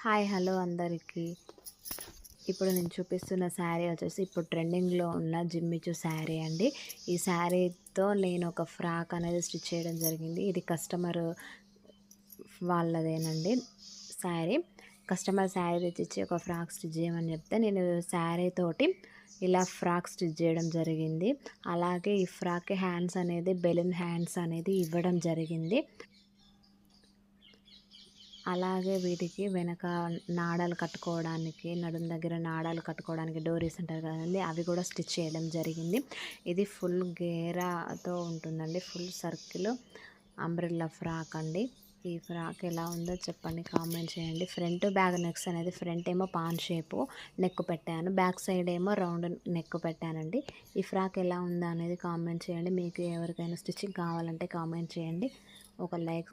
Hi hello అందరికీ. ఇప్పుడు నేను చూపిస్తున్న శారీ వచ్చేసి ఇప్పుడు ట్రెండింగ్లో ఉన్న జిమ్మిచూ శారీ అండి. ఈ శారీతో నేను ఒక ఫ్రాక్ అనేది స్టిచ్ చేయడం జరిగింది. ఇది కస్టమర్ వాళ్ళదేనండి శారీ. కస్టమర్ శారీ తెచ్చిచ్చి ఒక ఫ్రాక్ స్టిచ్ చేయమని చెప్తే నేను శారీ తోటి ఇలా ఫ్రాక్ స్టిచ్ చేయడం జరిగింది. అలాగే ఈ ఫ్రాక్ హ్యాండ్స్ అనేది బెలూన్ హ్యాండ్స్ అనేది ఇవ్వడం జరిగింది. అలాగే వీటికి వెనక నాడాలు కట్టుకోవడానికి, నడుం దగ్గర నాడాలు కట్టుకోవడానికి డోరీస్ అంటారు కదండీ, అవి కూడా స్టిచ్ చేయడం జరిగింది. ఇది ఫుల్ గేరాతో ఉంటుందండి. ఫుల్ సర్కిల్ అంబ్రెల్లా ఫ్రాక్ అండి. ఈ ఫ్రాక్ ఎలా ఉందో చెప్పండి, కామెంట్ చేయండి. ఫ్రంట్ బ్యాక్ నెక్స్ అనేది ఫ్రంట్ ఏమో పాన్ షేపు నెక్ పెట్టాను, బ్యాక్ సైడ్ ఏమో రౌండ్ నెక్ పెట్టానండి. ఈ ఫ్రాక్ ఎలా ఉందో అనేది కామెంట్ చేయండి. మీకు ఎవరికైనా స్టిచ్చింగ్ కావాలంటే కామెంట్ చేయండి. ఒక లైక్